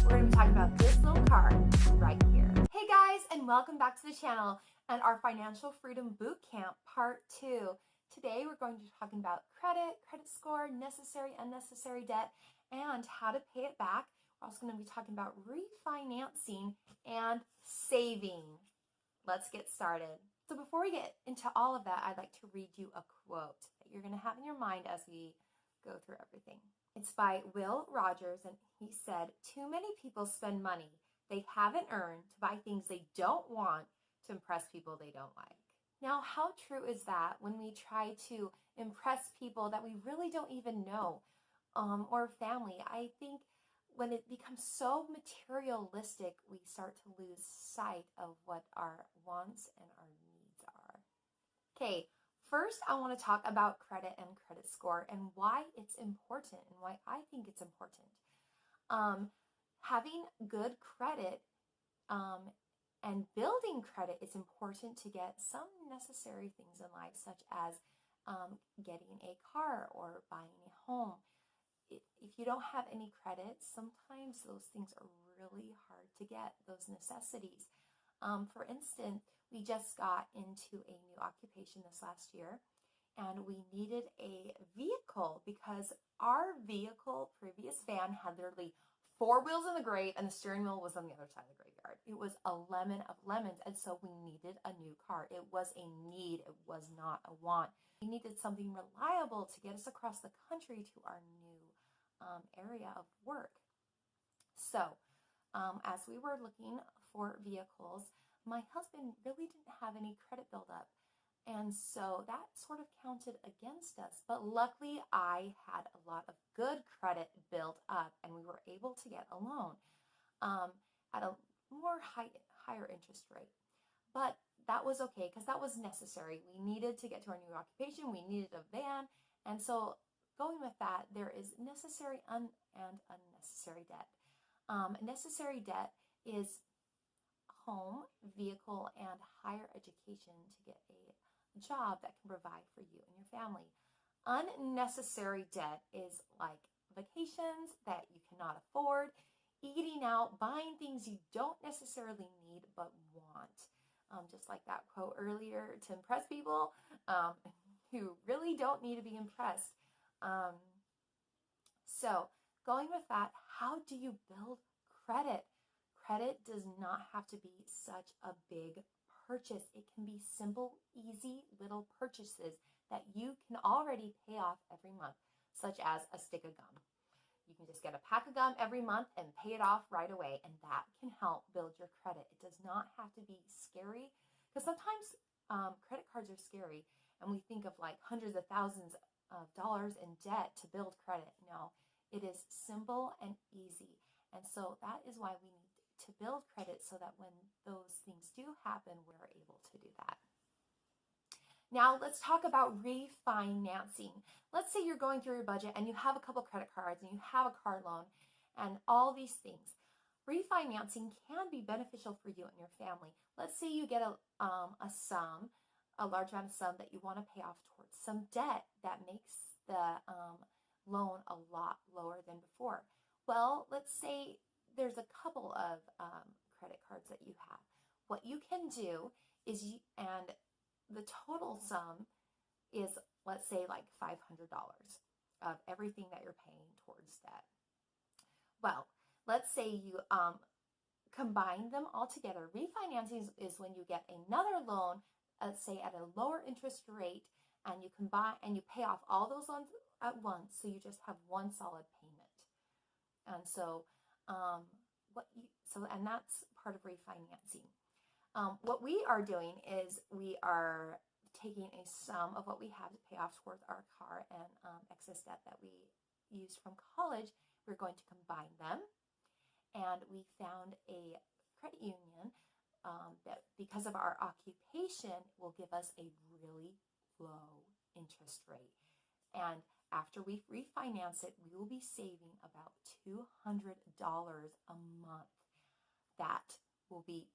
we're going to be talking about this little card right here. Hey guys, and welcome back to the channel and our Financial Freedom Bootcamp Part 2. Today we're going to be talking about credit score, necessary, unnecessary debt, and how to pay it back. We're also going to be talking about refinancing and saving. Let's get started. So before we get into all of that, I'd like to read you a quote that you're going to have in your mind as we go through everything. It's by Will Rogers, and he said, "Too many people spend money they haven't earned to buy things they don't want to impress people they don't like." Now, how true is that when we try to impress people that we really don't even know, or family? I think when it becomes so materialistic, we start to lose sight of what our wants and our needs are. Okay, first I want to talk about credit and credit score and why it's important and why I think it's important. Having good credit and building credit is important to get some necessary things in life, such as getting a car or buying a home. If you don't have any credit, sometimes those things are really hard to get, those necessities. For instance, we just got into a new occupation this last year, and we needed a vehicle because our vehicle, previous van, had literally 4 wheels in the grave and the steering wheel was on the other side of the graveyard. It was a lemon of lemons, and so we needed a new car. It was a need, it was not a want. We needed something reliable to get us across the country to our new area of work. So as we were looking for vehicles, my husband really didn't have any credit buildup, and so that sort of counted against us. But luckily, I had a lot of good credit built up, and we were able to get a loan at a more higher interest rate. But that was okay because that was necessary. We needed to get to our new occupation. We needed a van, and so going with that, there is necessary and unnecessary debt. Necessary debt is home, vehicle, and higher education to get a job that can provide for you and your family. Unnecessary debt is like vacations that you cannot afford, eating out, buying things you don't necessarily need but want. Just like that quote earlier, to impress people who really don't need to be impressed. So going with that, how do you build credit? Credit does not have to be such a big purchase. It can be simple, easy little purchases that you can already pay off every month, such as a stick of gum. You can just get a pack of gum every month and pay it off right away, and that can help build your credit. It does not have to be scary, because sometimes credit cards are scary, and we think of like hundreds of thousands of dollars in debt to build credit. No, it is simple and easy, and so that is why we need to build credit, so that when those things do happen, we're able to do that. Now let's talk about refinancing. Let's say you're going through your budget and you have a couple credit cards and you have a car loan and all these things. Refinancing can be beneficial for you and your family. Let's say you get a large amount of sum that you want to pay off towards some debt that makes the loan a lot lower than before. Well, let's say there's a couple of credit cards that you have. What you can do is, and the total sum is, let's say, like $500 of everything that you're paying towards debt. Well, let's say you combine them all together. Refinancing is when you get another loan, let's say at a lower interest rate, and you combine and you pay off all those loans at once, so you just have one solid payment. And so and that's part of refinancing. What we are doing is we are taking a sum of what we have to pay off towards our car and excess debt that we used from college. We're going to combine them, and we found a credit union that, because of our occupation, will give us a really low interest rate. And after we refinance it, we will be saving about $200 a month. That will be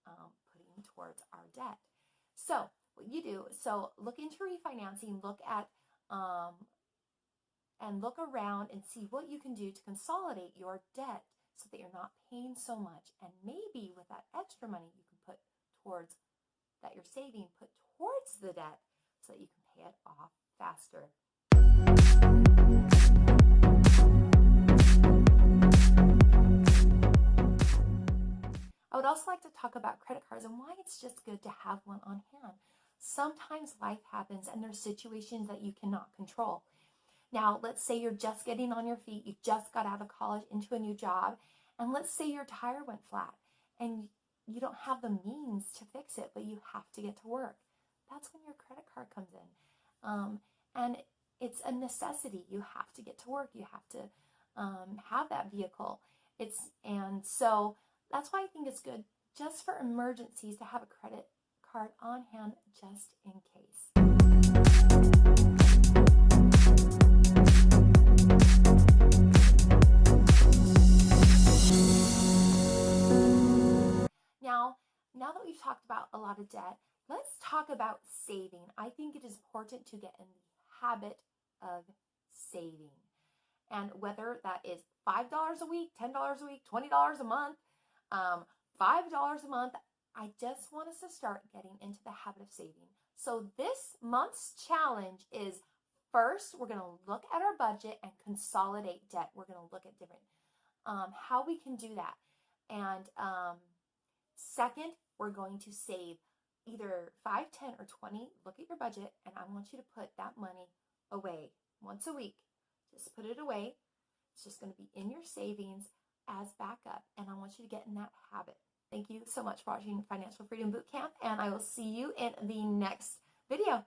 putting towards our debt. So what you do, so look into refinancing, look at and look around and see what you can do to consolidate your debt so that you're not paying so much. And maybe with that extra money you can put towards that you're saving, put towards the debt so that you can pay it off faster. I would also like to talk about credit cards and why it's just good to have one on hand. Sometimes life happens and there's situations that you cannot control. Now, let's say you're just getting on your feet, you just got out of college into a new job, and let's say your tire went flat and you don't have the means to fix it, but you have to get to work. That's when your credit card comes in. And it's a necessity. You have to get to work. You have to have that vehicle. And so that's why I think it's good just for emergencies to have a credit card on hand just in case. Now that we've talked about a lot of debt, let's talk about saving. I think it is important to get in the habit of saving. And whether that is $5 a week, $10 a week, $20 a month, $5 a month, I just want us to start getting into the habit of saving. So this month's challenge is, first, we're going to look at our budget and consolidate debt. We're going to look at different how we can do that. And second, we're going to save either 5, 10, or 20. Look at your budget, and I want you to put that money away once a week. Just put it away. It's just going to be in your savings as backup, and I want you to get in that habit. Thank you so much for watching Financial Freedom Bootcamp, and I will see you in the next video.